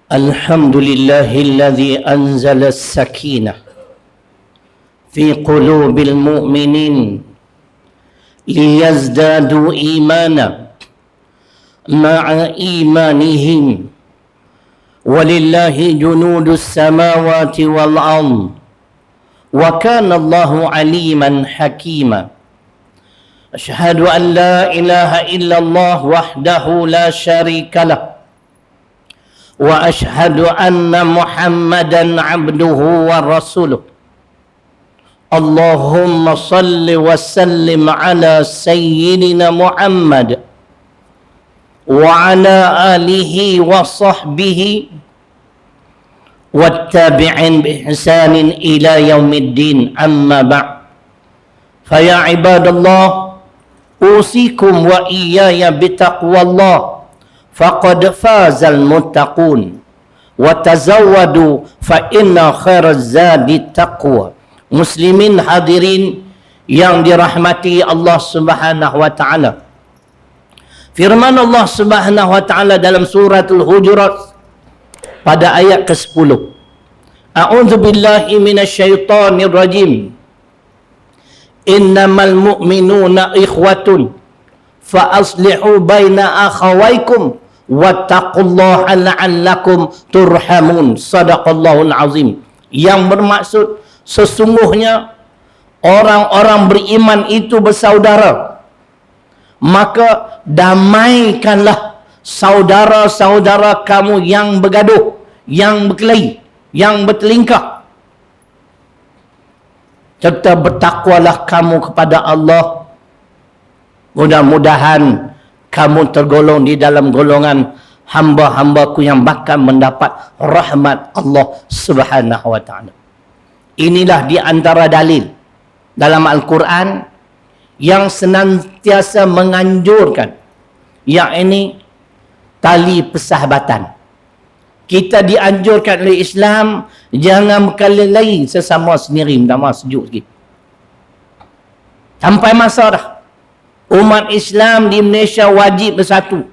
الحمد لله الذي أنزل السكينة في قلوب المؤمنين ليزدادوا إيمانا مع إيمانهم ولله جنود السماوات والأرض وكان الله عليما حكيما أشهد أن لا إله إلا الله وحده لا شريك له وأشهد أن محمدا عبده ورسوله اللهم صل وسلم على سيدنا محمد وعلى آله وصحبه والتابعين بإحسان إلى يوم الدين أما بعد فيا عباد الله أوصيكم وإياي بتقوى الله فقد فاز المتقون وتزودوا فإن خير الزاد التقوى. Muslimin hadirin yang dirahmati Allah Subhanahu wa taala. Firman Allah Subhanahu wa taala dalam suratul Hujurat pada ayat ke-10. A'udzu billahi minasyaitonir rajim. Innamal mu'minuna ikhwatun fa aslihu baina akhawaykum wattaqullaha la'allakum turhamun. Shadaqallahul azim. Yang bermaksud sesungguhnya orang-orang beriman itu bersaudara, maka damaikanlah saudara-saudara kamu yang bergaduh, yang berkelahi, yang bertelingkah, serta bertakwalah kamu kepada Allah. Mudah-mudahan kamu tergolong di dalam golongan hamba-hambaku yang bakal mendapat rahmat Allah Subhanahu wa ta'ala. Inilah di antara dalil dalam Al-Quran yang senantiasa menganjurkan, yakni tali persahabatan. Kita dianjurkan oleh Islam jangan berkelahi sesama sendiri. Minta maaf, sejuk sikit. Sampai masa dah umat Islam di Malaysia wajib bersatu.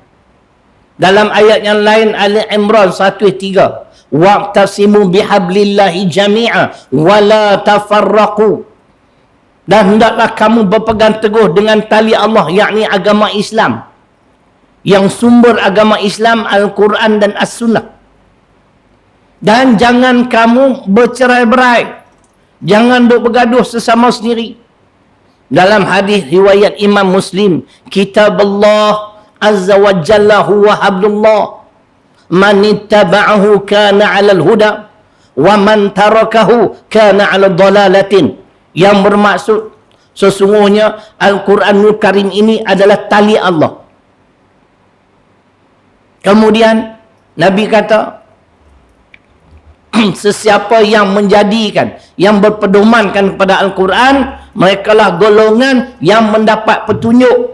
Dalam ayat yang lain, Ali Imran 1:3, wa'tasimu bihablillahi jami'a wala tafarraqu, dan hendaklah kamu berpegang teguh dengan tali Allah, yakni agama Islam, yang sumber agama Islam Al-Quran dan As-Sunnah. Dan jangan kamu bercerai-berai, jangan bergaduh sesama sendiri. Dalam hadis riwayat Imam Muslim, kitab Allah azza wa jalla huwa hablullah, man ittaba'ahu kana 'alal huda wa man tarakahu kana 'ala dhalalatin. Yang bermaksud sesungguhnya Al-Quranul Karim ini adalah tali Allah. Kemudian Nabi kata, sesiapa yang menjadikan, yang berpedomankan kepada Al-Quran, merekalah golongan yang mendapat petunjuk.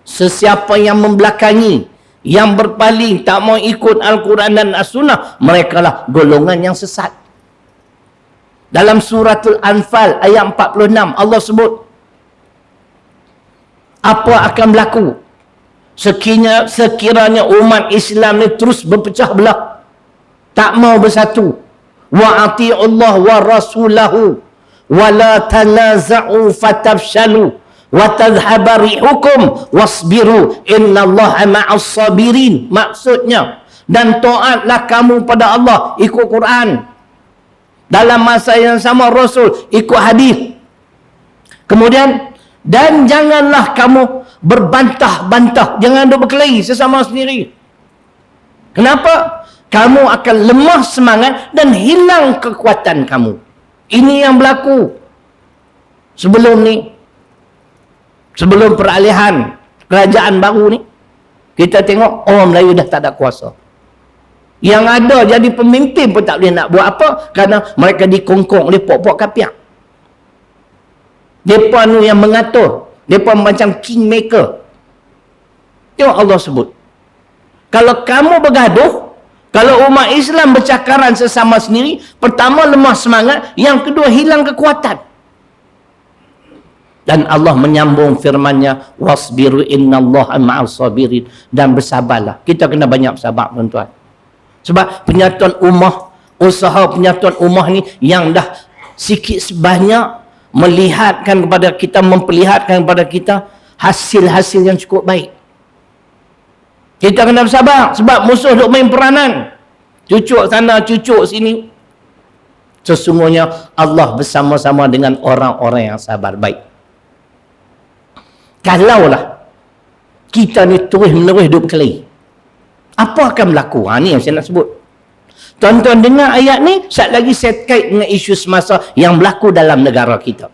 Sesiapa yang membelakangi, yang berpaling, tak mau ikut Al-Quran dan As-Sunnah, merekalah golongan yang sesat. Dalam suratul Anfal ayat 46 Allah sebut apa akan berlaku sekiranya umat Islam ni terus berpecah belah, tak mau bersatu. Wa ati'ullah wa rasulahu wa la tanaza'u fatafshalu wa tadhhaba rihukum wasbiru innallaha ma'as sabirin. Maksudnya, dan taatlah kamu pada Allah, ikut Quran. Dalam masa yang sama Rasul ikut hadis. Kemudian, dan janganlah kamu berbantah-bantah, jangan duk berkelahi sesama sendiri. Kenapa? Kamu akan lemah semangat dan hilang kekuatan kamu. Ini yang berlaku sebelum ni. Sebelum peralihan kerajaan baru ni, kita tengok orang Melayu dah tak ada kuasa. Yang ada jadi pemimpin pun tak boleh nak buat apa, kerana mereka dikongkong oleh pok-pok kapiak. Mereka ni yang mengatur. Mereka macam kingmaker. Tengok Allah sebut, kalau kamu bergaduh, kalau umat Islam bercakaran sesama sendiri, pertama lemah semangat, yang kedua hilang kekuatan. Dan Allah menyambung firman-Nya, wasbiru innallaha ma'as sabirin, dan bersabarlah. Kita kena banyak bersabar, tuan-tuan. Sebab penyatuan ummah, usaha penyatuan ummah ni yang dah sikit sebanyak melihatkan kepada kita, memperlihatkan kepada kita hasil-hasil yang cukup baik. Kita kena bersabar sebab musuh duk main peranan. Cucuk sana, cucuk sini. Sesungguhnya Allah bersama-sama dengan orang-orang yang sabar baik. Kalaulah kita ni terus-menerus duk berkelahi, apa akan berlaku? Ni yang saya nak sebut. Tuan-tuan dengar ayat ni, sekejap lagi saya kait dengan isu semasa yang berlaku dalam negara kita.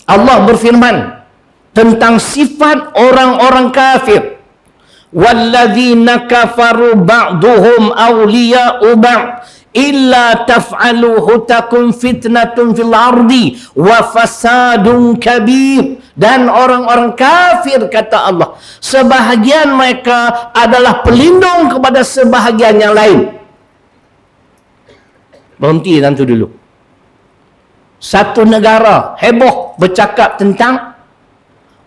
Allah berfirman tentang sifat orang-orang kafir. Walladzina kafaru ba'duhum awliya'u ba'd illa taf'aluhu takun fitnatun fil ardi wa fasadun kabir. Dan orang-orang kafir, kata Allah, sebahagian mereka adalah pelindung kepada sebahagian yang lain. Berhenti tentu dulu. Satu negara heboh bercakap tentang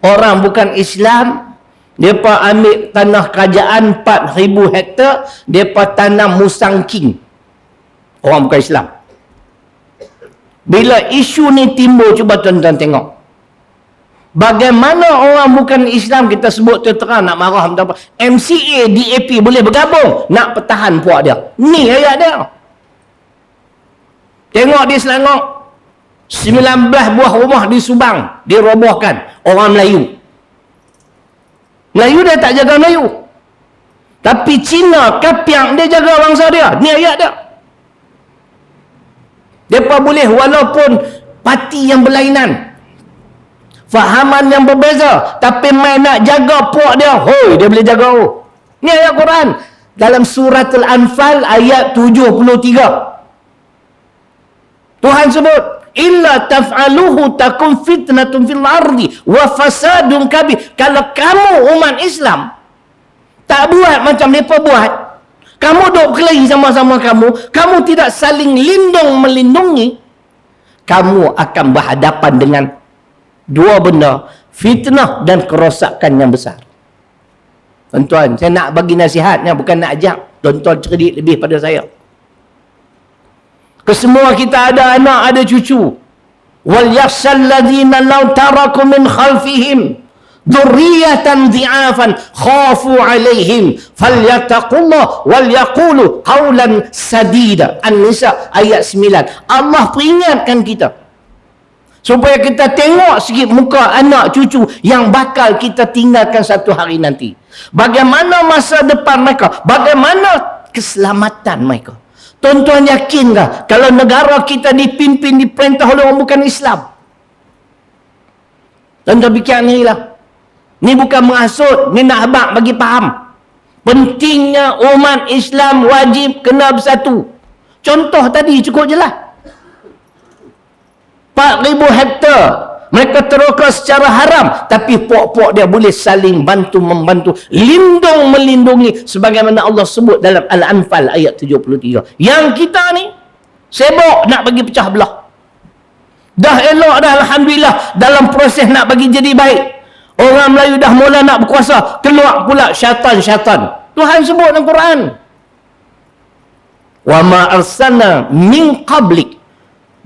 orang bukan Islam, mereka ambil tanah kerajaan 4,000 hektar, mereka tanam musang king. Orang bukan Islam. Bila isu ni timbul, cuba tuan-tuan tengok. Bagaimana orang bukan Islam, kita sebut terang nak marah minta apa, MCA, DAP boleh bergabung nak pertahan puak dia. Ni ayat dia. Tengok di Selangor, 19 buah rumah di Subang dirobohkan orang Melayu. Melayu dia tak jaga Melayu, tapi Cina, Kapiang, dia jaga bangsa dia. Ni ayat dia. Mereka boleh walaupun parti yang berlainan, fahaman yang berbeza, tapi main nak jaga puak dia, hoi, dia boleh jaga. Ni ayat Quran dalam surah Al-Anfal ayat 73. Tuhan sebut, illa taf'aluhu takun fitnatun fil ardi wa fasadun kabir. Kalau kamu umat Islam tak buat macam mereka buat, kamu duk berkelahi sama-sama, kamu tidak saling lindung melindungi, kamu akan berhadapan dengan dua benda, fitnah dan kerosakan yang besar. Tuan-tuan, saya nak bagi nasihatnya, bukan nak ajak tuan-tuan cerdik lebih pada saya. Kesemua kita ada anak, ada cucu. Wal yakhshal ladzina law taraku min khalfihim dzurriyyatan dhi'afan khafu 'alaihim falyattaqullah wal yaqulu qawlan sadida. An-Nisa ayat 9. Allah peringatkan kita supaya kita tengok sikit muka anak cucu yang bakal kita tinggalkan satu hari nanti. Bagaimana masa depan mereka, bagaimana keselamatan mereka. Tuan-tuan yakin tak kalau negara kita dipimpin, diperintah oleh orang bukan Islam? Tuan-tuan fikir ni lah. Ni bukan menghasut, ni nak habaq bagi faham. Pentingnya umat Islam wajib kena bersatu. Contoh tadi cukup jelas. 4,000 hektar mereka teroka secara haram, tapi puak-puak dia boleh saling bantu-membantu, lindung melindungi, sebagaimana Allah sebut dalam Al-Anfal ayat 73. Yang kita ni sibuk nak bagi pecah belah. Dah elok dah, alhamdulillah, dalam proses nak bagi jadi baik. Orang Melayu dah mula nak berkuasa, keluar pula syaitan-syaitan. Tuhan sebut dalam Quran, wa ma arsalna min qablik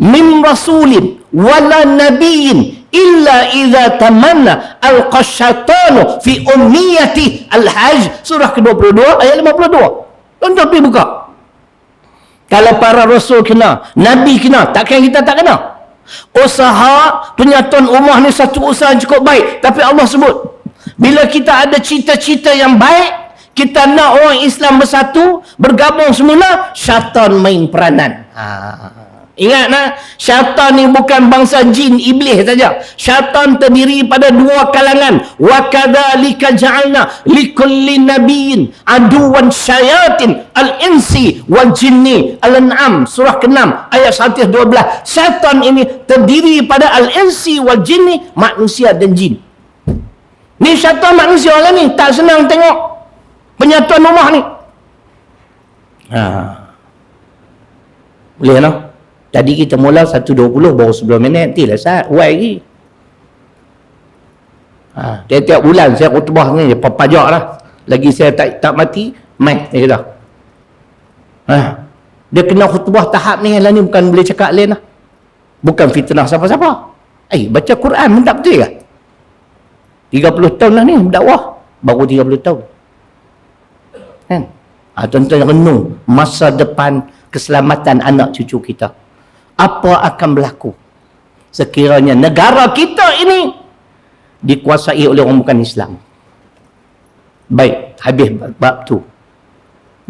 min rasulin wala nabiyyin illa idza tamanna alqa syaitanu fi umniyati. Al-Hajj surah ke-22 ayat 52. Tuan-tuan pergi buka. Kalau para rasul kena, nabi kena, takkan kita tak kena? Usaha penyatuan ummah ni satu usaha yang cukup baik, tapi Allah sebut bila kita ada cita-cita yang baik, kita nak orang Islam bersatu, bergabung semula, syaitan main peranan. Ingat nak, syaitan ni bukan bangsa jin, iblis saja. Syaitan terdiri pada dua kalangan. Wa kadzalika ja'alna likulli nabiyyin aduwan syayatin al-insi wal jinni. Al-An'am surah ke-6 ayat 112. Syaitan ini terdiri pada al-insi wal jinni, manusia dan jin. Ni syaitan manusia lah ni, tak senang tengok penyatuan rumah ni. Boleh no? Tadi kita mula 1.20 baru 10 minit. Nantilah saat uai lagi. Tiap-tiap bulan saya khutbah ni pajak lah. Lagi saya tak mati, Mai, dia kata. Dia kena khutbah tahap ni lah ni, bukan boleh cakap lain lah. Bukan fitnah siapa-siapa. Baca Quran pun tak betul ke? 30 tahun lah ni berdakwah. Baru 30 tahun. Kan? Tuan-tuan renung masa depan keselamatan anak cucu kita. Apa akan berlaku sekiranya negara kita ini dikuasai oleh orang bukan Islam? Baik, habis bab tu.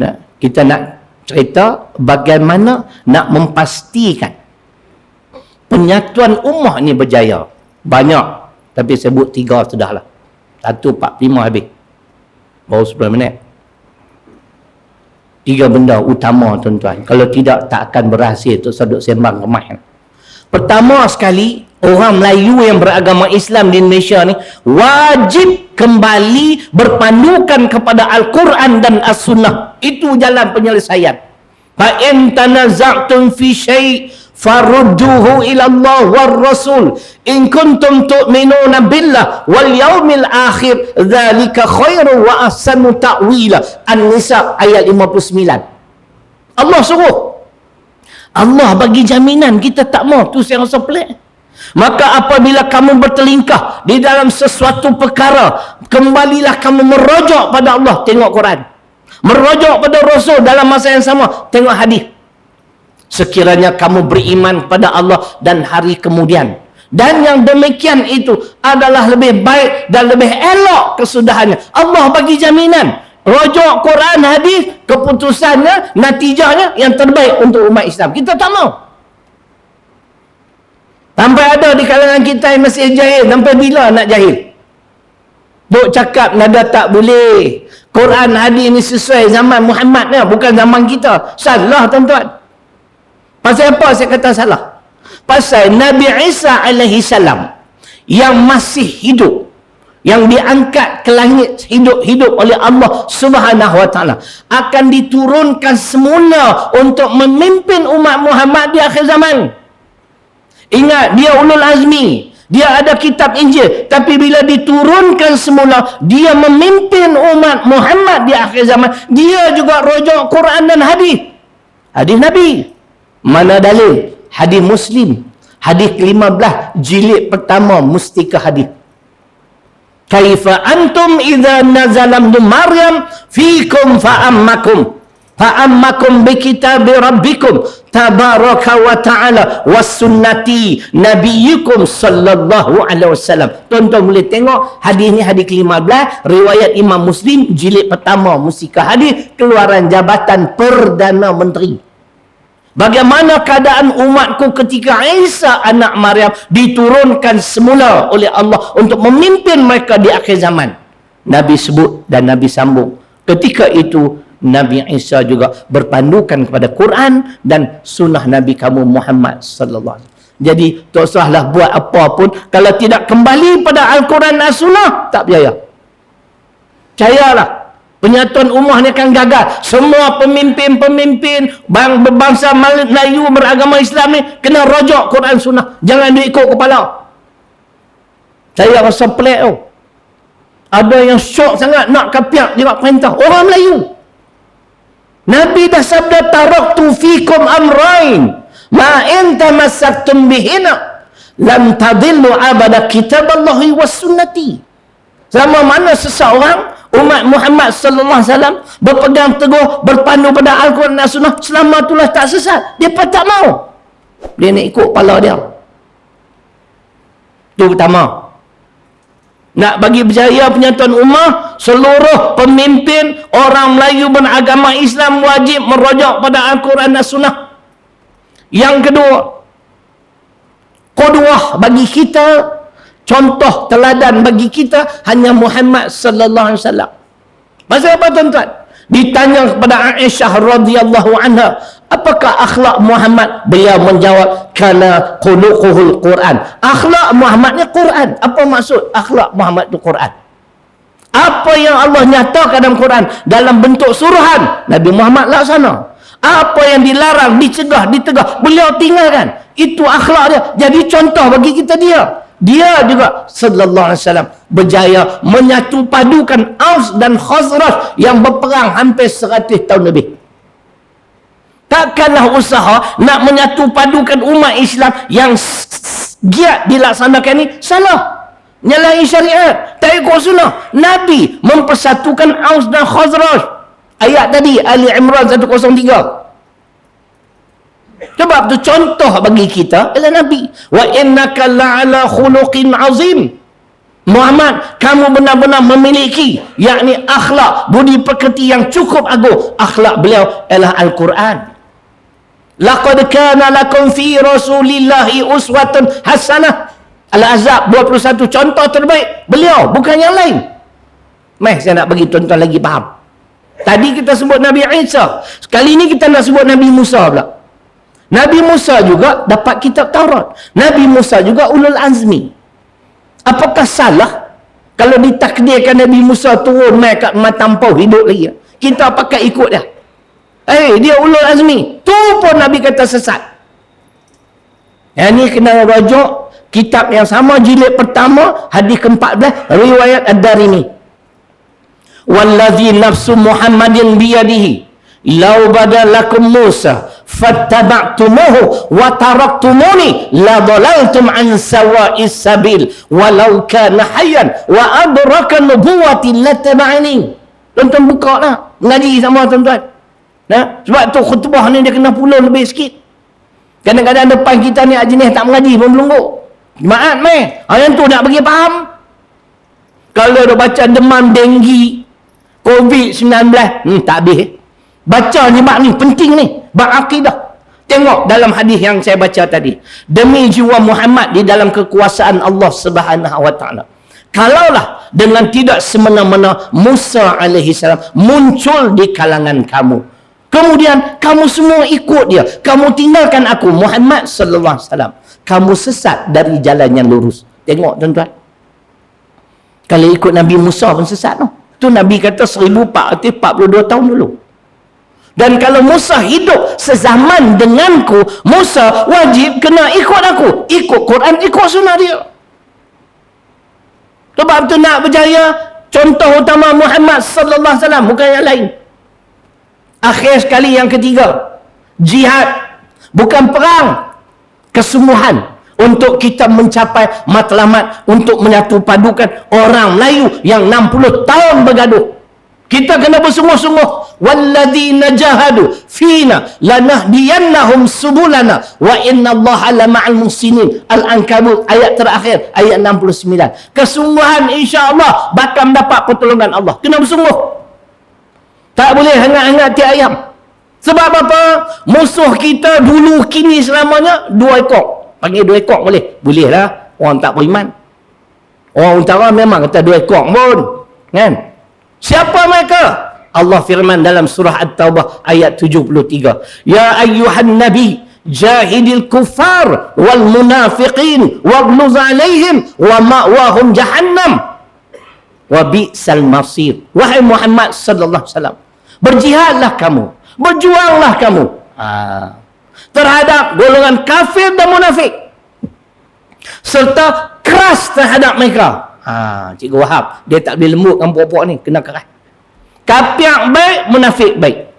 Nah, kita nak cerita bagaimana nak memastikan penyatuan ummah ni berjaya. Banyak, tapi sebut 3 sudahlah. 1:45 habis. Baru 10 minit. 3 benda utama tuan-tuan. Kalau tidak, tak akan berhasil untuk seduk sembang kemah. Pertama sekali, orang Melayu yang beragama Islam di Indonesia ni wajib kembali berpandukan kepada Al-Quran dan As-Sunnah. Itu jalan penyelesaian. Fa in tanaza'tum fi syai' farudduhu ila Allah war Rasul in kuntum tu'minuna billah wal yaumil akhir dzalika khairu wa ahsanu ta'wila. An-Nisa ayat 59. Allah suruh, Allah bagi jaminan, kita tak mau. Tu saya rasa pelik. Maka apabila kamu bertelingkah di dalam sesuatu perkara, kembalilah kamu merujuk pada Allah, tengok Quran, merujuk pada Rasul dalam masa yang sama, tengok hadis. Sekiranya kamu beriman pada Allah dan hari kemudian, dan yang demikian itu adalah lebih baik dan lebih elok kesudahannya. Allah bagi jaminan, rujuk Quran, hadis, keputusannya, natijahnya yang terbaik untuk umat Islam. Kita tak mau. Sampai ada di kalangan kita yang masih jahil. Sampai bila nak jahil? Duk cakap nada tak boleh, Quran hadis ni sesuai zaman Muhammad ni, bukan zaman kita. Salah tuan-tuan. Pasal apa saya kata salah? Pasal Nabi Isa alaihi salam yang masih hidup, yang diangkat ke langit hidup oleh Allah Subhanahu wa taala, akan diturunkan semula untuk memimpin umat Muhammad di akhir zaman. Ingat, dia ulul azmi, dia ada kitab Injil, tapi bila diturunkan semula, dia memimpin umat Muhammad di akhir zaman. Dia juga rujuk Quran dan hadis. Hadis Nabi. Mana dalil? Hadis Muslim, hadis ke-15 jilid pertama, mustika hadis. Kaifa antum idza nazalam Maryam fikum fa'ammakum bi kitabi rabbikum tabaraka wa ta'ala was sunnati nabiyyikum sallallahu alaihi wasallam. Tuan-tuan boleh tengok hadis ni, hadis ke-15 riwayat Imam Muslim jilid pertama, mustika hadis, keluaran jabatan Perdana Menteri. Bagaimana keadaan umatku ketika Isa anak Maryam diturunkan semula oleh Allah untuk memimpin mereka di akhir zaman. Nabi sebut dan Nabi sambung. Ketika itu Nabi Isa juga berpandukan kepada Quran dan sunnah Nabi kamu Muhammad sallallahu alaihi wasallam. Jadi tak usahlah buat apa pun kalau tidak kembali pada Al-Quran dan Sunnah, tak berjaya. Percayalah, penyatuan ummah ni akan gagal. Semua pemimpin-pemimpin berbangsa Melayu beragama Islam ni kena rujuk Quran Sunnah. Jangan dia ikut kepala. Saya rasa pelik tu. Ada yang syok sangat nak kapiak juga perintah orang Melayu. Nabi dah sabda, taraktu fikum amrain ma in tamassaktum bihina lam tadillu abada kitaballahi was sunnati. Sama mana seseorang umat Muhammad sallallahu alaihi wasallam berpegang teguh, berpandu pada Al-Quran dan Sunnah, selama itulah tak sesat. Dia pun tak mau. Dia nak ikut kepala dia. Itu pertama. Nak bagi berjaya penyatuan ummah, seluruh pemimpin orang Melayu beragama Islam wajib merujuk pada Al-Quran dan Sunnah. Yang kedua, qudwah bagi kita, contoh teladan bagi kita hanya Muhammad sallallahu alaihi wasallam. Pasal apa tuan-tuan? Ditanya kepada Aisyah radhiyallahu anha, apakah akhlak Muhammad? Beliau menjawab, kana khuluquhul Quran. Akhlak Muhammad ni Quran. Apa maksud akhlak Muhammad tu Quran? Apa yang Allah nyatakan dalam Quran dalam bentuk suruhan, Nabi Muhammad laksana. Apa yang dilarang, dicegah, ditegah, beliau tinggalkan. Itu akhlak dia. Jadi contoh bagi kita dia. dia juga sallallahu alaihi wasallam berjaya menyatu padukan Aus dan Khazraj yang berperang hampir 100 tahun lebih. Takkanlah usaha nak menyatu padukan umat Islam yang giat dilaksanakan ni salah. Nyalahi syariat, tak ikut sunnah. Nabi mempersatukan Aus dan Khazraj. Ayat tadi Ali Imran 103. Sebab tu contoh bagi kita adalah Nabi. Wa innaka la'ala khuluqin azim. Muhammad, kamu benar-benar memiliki yakni akhlak, budi pekerti yang cukup agung. Akhlak beliau adalah Al-Quran. Laqad kana lakum fi Rasulillahi uswatun hasanah. Al-Ahzab 21, contoh terbaik beliau, bukan yang lain. Mari saya nak bagi contoh lagi faham. Tadi kita sebut Nabi Isa, sekali ini kita nak sebut Nabi Musa pula. Nabi Musa juga dapat kitab Taurat. Nabi Musa juga ulul azmi. Apakah salah kalau ditakdirkan Nabi Musa turun mai kat matampau hidup lagi? Kita pakai ikut dia. Dia ulul azmi. Tu pun Nabi kata sesat. Yang ni kena rujuk kitab yang sama, jilid pertama, hadis ke-14, riwayat Ad-Darimi. Wallazi nafsu Muhammadin biyadihi law badalakum Musa fattaba'tumuhu wa taraktumuni la dhalaltum an sawa'is sabil walau kana hayyan wa adraka nubuwati lataba'ani. Tuan-tuan buka lah ngaji sama tuan-tuan. Sebab tu khutbah ni dia kena pulun lebih sikit. Kadang-kadang depan kita ni jenis tak mengaji pun belunggu. Maaf meh. Yang tu nak bagi faham. Kalau dah baca demam denggi COVID-19 tak habis. Baca ni bab ni penting ni, bab akidah. Tengok dalam hadis yang saya baca tadi, demi jiwa Muhammad di dalam kekuasaan Allah Subhanahu wa taala, kalaulah dengan tidak semena-mena Musa alaihi salam muncul di kalangan kamu, kemudian kamu semua ikut dia, kamu tinggalkan aku Muhammad sallallahu alaihi wasallam, kamu sesat dari jalan yang lurus. Tengok tuan-tuan, kalau ikut Nabi Musa pun sesat no. Tu Nabi kata 1442 tahun dulu. Dan kalau Musa hidup sezaman denganku, Musa wajib kena ikut aku, ikut Quran, ikut sunnah dia. Sebab tu nak berjaya, contoh utama Muhammad sallallahu alaihi wasallam, bukan yang lain. Akhir sekali yang ketiga, jihad, bukan perang, kesungguhan untuk kita mencapai matlamat, untuk menyatu padukan orang Melayu yang 60 tahun bergaduh. Kita kena bersungguh-sungguh. Walladzina jahadu fina lanahdiyannahum subulana wa innallaha lama'al muhsinin. Al-Ankabut ayat terakhir, ayat 69. Kesungguhan insya-Allah bakal mendapat pertolongan Allah. Kena bersungguh. Tak boleh hangat-hangat tiap ayam. Sebab apa? Musuh kita dulu, kini, selamanya 2 ekor. Panggil 2 ekor boleh? Boleh lah. Orang tak beriman. Orang utara memang kata 2 ekor pun. Kan? Siapa mereka? Allah firman dalam surah At-Taubah ayat 73. Ya ayyuhan nabi jahidil kuffar wal munafiqin waghluz alaihim wa ma'wahum jahannam wa bi'sal masir. Wahai Muhammad sallallahu alaihi wasallam, berjihadlah kamu, berjuanglah kamu terhadap golongan kafir dan munafik, serta keras terhadap mereka. Cikgu Wahab dia tak boleh lembutkan puak-puak ni, kena keras. Kafir baik, munafik baik.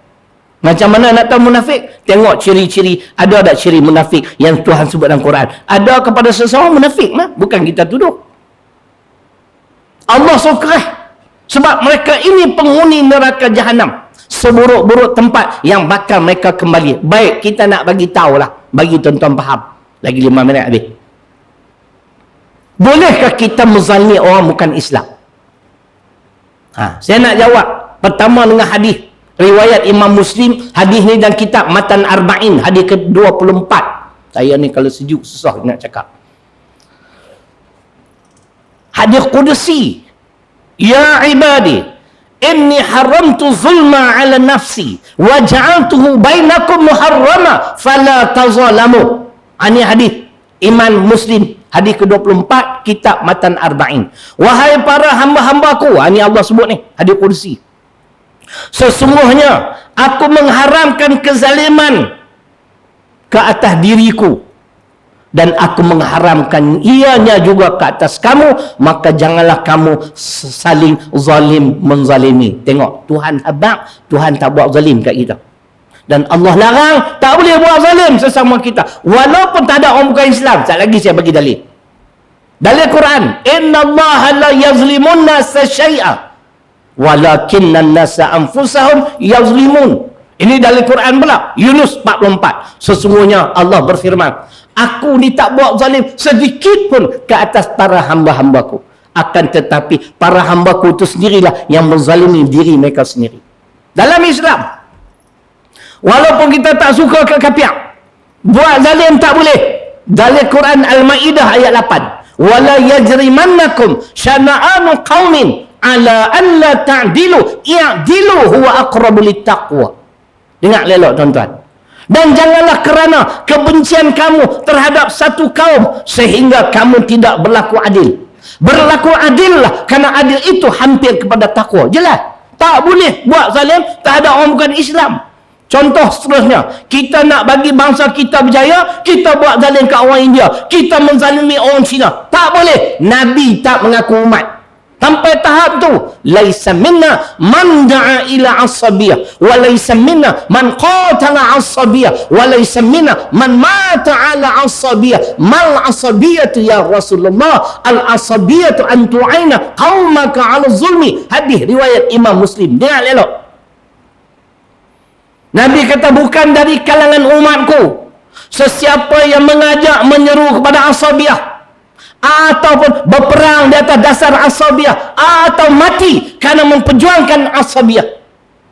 Macam mana nak tahu munafik? Tengok ciri-ciri. Ada tak ciri munafik yang Tuhan sebut dalam Quran? Ada kepada seseorang munafik mah, bukan kita tuduh. Allah suruh keras. Sebab mereka ini penghuni neraka jahanam, seburuk-buruk tempat yang bakal mereka kembali. Baik, kita nak bagi tahulah, bagi tuan-tuan faham. Lagi 5 minit habis. Bolehkah kita menzalimi orang bukan Islam? Saya nak jawab. Pertama dengan hadis riwayat Imam Muslim. Hadis ni dan kitab Matan Arba'in, hadis ke-24. Saya ni kalau sejuk susah nak cakap. Hadis Qudsi. Ya ibadi, inni haramtu zulma ala nafsi wa ja'altuhu bainakum muharrama fala tazalamu. Ini hadis Imam Muslim, hadis ke-24, kitab Matan Arba'in. Wahai para hamba-hambaku, ini Allah sebut ni, hadis Qudsi. Sesungguhnya aku mengharamkan kezaliman ke atas diriku dan aku mengharamkan ianya juga ke atas kamu, maka janganlah kamu saling zalim menzalimi. Tengok, Tuhan habaq, Tuhan tak buat zalim kat kita. Dan Allah larang tak boleh buat zalim sesama kita, walaupun tak ada orang bukan Islam. Sekali lagi saya bagi dalil. Dalil Quran, innallaha la yazlimun nasa syai'a walakinna an-nasa anfusahum yazlimun. Ini dalil Quran pula, Yunus 44. Sesungguhnya Allah berfirman, aku ni tak buat zalim sedikit pun ke atas para hamba-hambaku, akan tetapi para hambaku itu sendirilah yang menzalimi diri mereka sendiri. Dalam Islam, walaupun kita tak suka ke kafir, buat zalim tak boleh. Dalil Quran Al-Maidah ayat 8, wala yajrimannakum syana'anu qaumin ala an la ta'dilu i'dilu huwa aqrabu littaqwa. Dengar lelok tuan-tuan. Dan janganlah kerana kebencian kamu terhadap satu kaum sehingga kamu tidak berlaku adil. Berlaku adillah, kerana adil itu hampir kepada takwa. Jelas, tak boleh buat zalim terhadap orang bukan Islam. Contoh seterusnya, kita nak bagi bangsa kita berjaya, kita buat zalim ke orang India, kita menzalimi orang Cina. Tak boleh. Nabi tak mengaku umat. Sampai tahap tu, laisa minna man da'a ila asabiyah, wa laisa minna man qatala asabiyah, wa laisa minna man mata ala asabiyah. Mal asabiyatu ya Rasulullah? Al asabiyatu an tu'aina qaumaka ala zulmi. Hadis riwayat Imam Muslim. Dengar elok. Nabi kata, bukan dari kalangan umatku sesiapa yang mengajak menyeru kepada asabiyah, ataupun berperang di atas dasar asabiyah, atau mati kerana memperjuangkan asabiyah.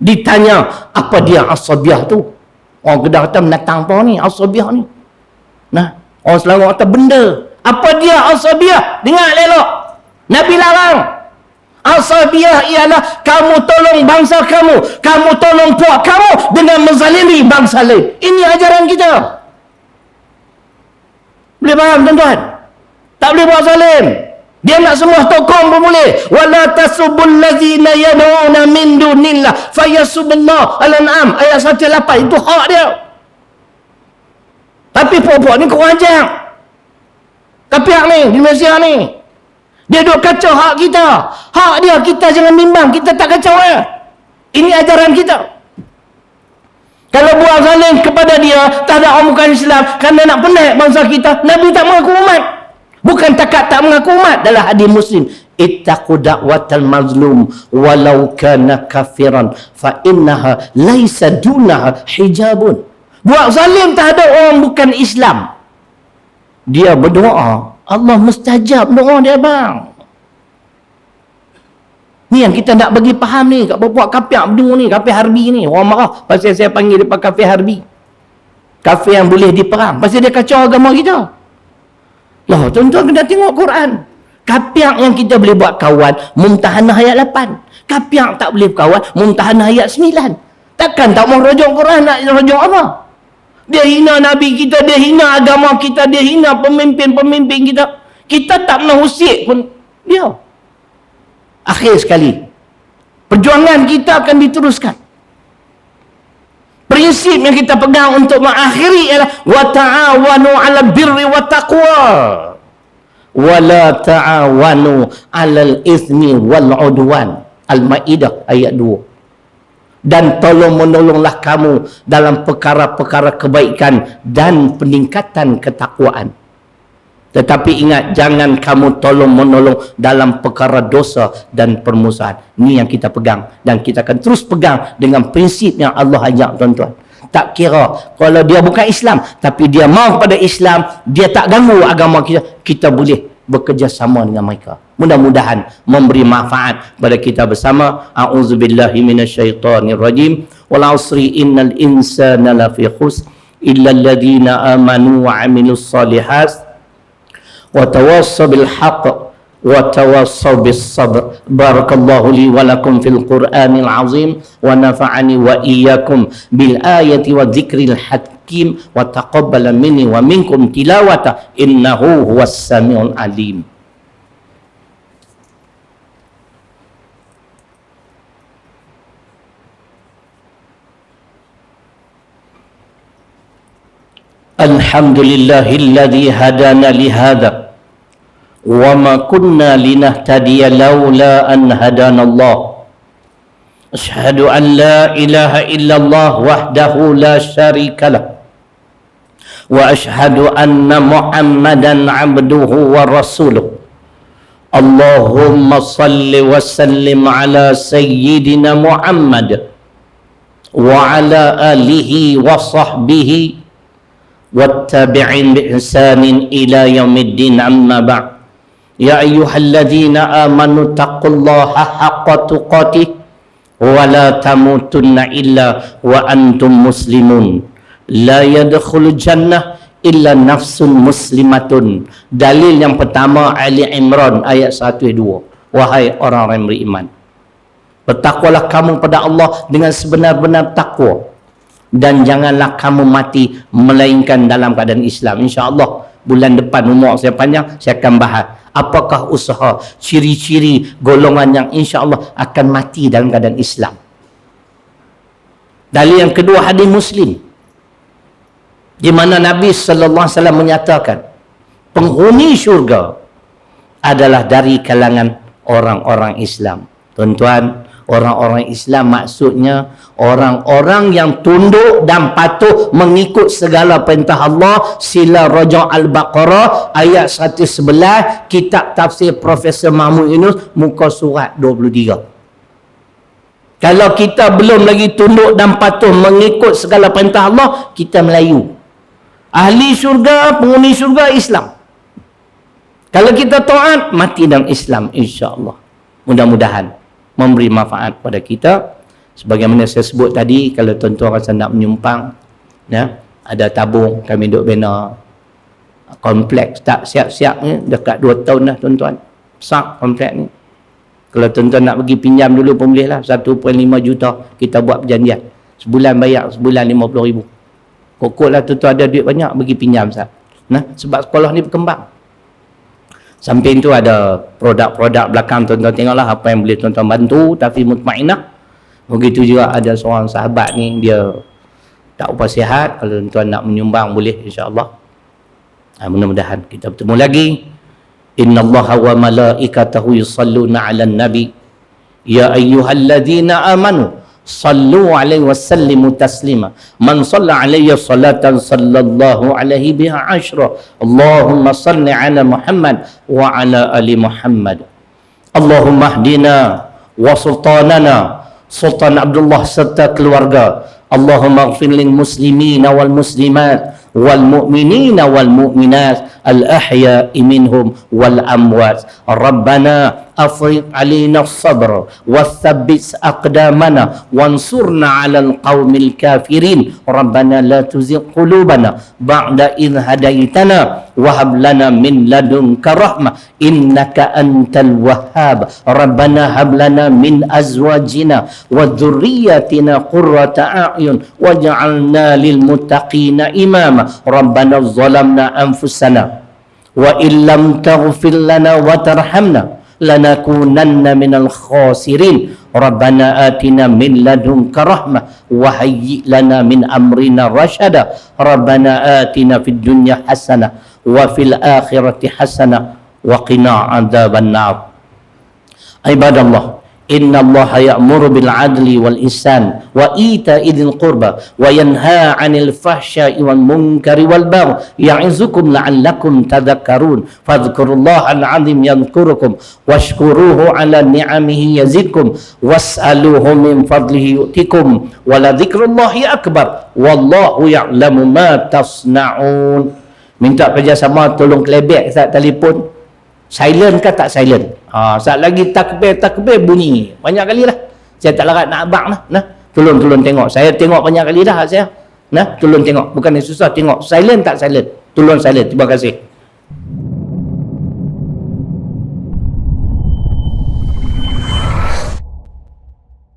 Ditanya, apa dia asabiyah tu? Orang Kedah kata, menatang apa ni asabiyah ni? Nah, orang Selangor kata benda. Apa dia asabiyah? Dengar elok. Nabi larang. Asabiyah ialah kamu tolong bangsa kamu, kamu tolong puak kamu dengan menzalimi bangsa lain. Ini ajaran kita. Boleh faham tuan-tuan? Tak boleh buat zalim. Dia nak semua tokong pun boleh. Wala tasubul ladzina yad'una min dunillah fayasubullah. Al-An'am ayat 108. Itu hak dia. Tapi puak-puak ni kurang ajar. Kapiak ni di Malaysia ni, dia duk kacau hak kita. Hak dia kita jangan bimbang, kita tak kacau dia. Ini ajaran kita. Kalau buat zalim kepada dia, tak ada orang bukan Islam, kerana nak penaik bangsa kita, Nabi tak mengaku umat. Bukan takat tak mengaku umat. Dalam hadis Muslim, ittaqu da'watal mazlum walau kana kafiran fa innaha laisa dunaha hijabun. Buat zalim terhadap orang bukan Islam, dia berdoa, Allah mustajab doa dia bang. Ni yang kita nak bagi faham ni kat buat kafir berdua ni, kafir harbi ni. Orang marah pasal saya panggil dia kafir harbi, kafir yang boleh diperang, pasal dia kacau agama kita. Lah, tuan-tuan kena tengok Quran. Kafir yang kita boleh buat kawan, Mumtahanah ayat 8. Kafir tak boleh kawan, Mumtahanah ayat 9. Takkan tak mau rujuk Quran, nak rujuk apa? Dia hina Nabi kita, dia hina agama kita, dia hina pemimpin-pemimpin kita. Kita tak pernah usik pun dia. Akhir sekali, perjuangan kita akan diteruskan. Prinsip yang kita pegang untuk mengakhiri ialah wa ta'awanu 'alal birri wa taqwa wa la ta'awanu 'alal itsmi wal 'udwan. Al-Maidah ayat 2. Dan tolong-menolonglah kamu dalam perkara-perkara kebaikan dan peningkatan ketakwaan. Tetapi ingat, jangan kamu tolong-menolong dalam perkara dosa dan permusuhan. Ini yang kita pegang. Dan kita akan terus pegang dengan prinsip yang Allah ajak, tuan-tuan. Tak kira kalau dia bukan Islam, tapi dia mau kepada Islam, dia tak ganggu agama kita, kita boleh bekerjasama dengan mereka. Mudah-mudahan memberi manfaat pada kita bersama. A'udzubillahi minasyaitonirrajim. Wal 'asri innal insana lafi khusr illa alladhina amanu wa 'amilus shalihat wa tawassaw bil haqq wa tawassaw bis sabr. Barakallahu li wa lakum fil Qur'anil azim wa nafa'ani wa iyyakum bil ayati wa dzikril hakim wa taqabbala minni wa minkum tilawata innahu huwas samiul alim. Alhamdulillahilladzi hadana lihada wa ma kunna linahtadiya laula an hadanallah. Asyhadu an la ilaha illallah wahdahu la syarikalah wa asyhadu anna Muhammadan abduhu wa rasuluh. Allahumma salli wa sallim ala sayyidina Muhammad wa ala alihi wa sahbihi wattabi'in bi ihsanin ila yaumiddin, amma ba'd. Ya ayyuhalladzina amanu taqullaha haqqa tuqatih wa la tamutunna illa wa antum muslimun. La yadkhulul jannah illa nafsun muslimatun. Dalil yang pertama, Ali Imran ayat 1-2. Wahai orang yang beriman, bertakwalah kamu pada Allah dengan sebenar-benar takwa, dan janganlah kamu mati melainkan dalam keadaan Islam. InsyaAllah bulan depan, umur saya panjang, saya akan bahas apakah usaha, ciri-ciri golongan yang insyaAllah akan mati dalam keadaan Islam. Dalil yang kedua, hadis Muslim, di mana Nabi SAW menyatakan penghuni syurga adalah dari kalangan orang-orang Islam. Tuan-tuan, orang-orang Islam maksudnya orang-orang yang tunduk dan patuh mengikut segala perintah Allah. Sila Raja Al-Baqarah ayat 111, kitab tafsir Profesor Mahmud Yunus, muka surat 23. Kalau kita belum lagi tunduk dan patuh mengikut segala perintah Allah, kita Melayu. Ahli syurga, penghuni syurga Islam. Kalau kita taat, mati dalam Islam, insya-Allah. Mudah-mudahan memberi manfaat pada kita. Sebagaimana saya sebut tadi, kalau tuan-tuan rasa nak menyumbang, ya, ada tabung, kami duk bina kompleks tak siap-siap ni, dekat 2 tahun dah tuan-tuan. Besar kompleks ni. Kalau tuan-tuan nak pergi pinjam dulu pun boleh lah, 1.5 juta kita buat perjanjian. Sebulan bayar, sebulan 50,000. Pokok lah tuan-tuan ada duit banyak, pergi pinjam sah. Nah, sebab sekolah ni berkembang. Samping tu ada produk-produk belakang, tuan-tuan tengoklah apa yang boleh tuan-tuan bantu. Tapi mutmainah. Begitu juga ada seorang sahabat ni, dia tak upah sihat. Kalau tuan-tuan nak menyumbang boleh, insya-Allah. Mudah-mudahan kita bertemu lagi. Innallaha wa malaikatahu yusalluna 'alan nabi ya ayyuhalladzina amanu sallu alaihi wasallimu taslima. Man shalla alayya salatan sallallahu alaihi biha ashra. Allahumma salli ala Muhammad wa ala ali Muhammad. Allahumma hdina wa sultanana Sultan Abdullah serta keluarga. Allahumma ighfir lil muslimina wal muslimat wal mu'minina wal mu'minat al ahya'i minhum wal amwat. Rabbana afriq alina as-sabr wathabbit aqdamana wansurna 'alal qaumil kafirin. Rabbana la tuzigh qulubana ba'da idh hadaitana wa hab lana min ladunka rahmah innaka antal wahhab. Rabbana hab lana min azwajina wa dhurriyyatina qurrata a'yun waj'alna lil muttaqina imama. Rabbana zalamna anfusana wa illam taghfir lana wa tarhamna lanakunanna minal khasirin. Rabbana atina min ladunka rahmah wa hayyi lana min amrina rasyada. Rabbana atina fid dunya hasanah wa fil akhirati hasanah wa qina adzaban nar. Ibadallah, inna Allaha ya'muru bil adli wal ihsan wa ita'i dzil qurba wa yanha 'anil fahsya'i wal munkari wal baghi ya'izukum la'allakum tadhakkarun. Fadhkurullaha al-'azim yadhkurukum washkuruhu 'ala ni'amihi yazidkum was'aluhu min fadlihi yu'tikum wa la dzikrullahi akbar wallahu ya'lamu ma tasna'un. Minta kerjasama, tolong kelebek Ustaz telefon. Silent ke tak silent? Saat lagi takbir bunyi banyak kali dah. Saya tak larat nak abang lah. Nah, tolong tengok. Saya tengok banyak kali dah saya. Nah, tolong tengok. Bukan yang susah, tengok silent tak silent. Tolong silent. Terima kasih.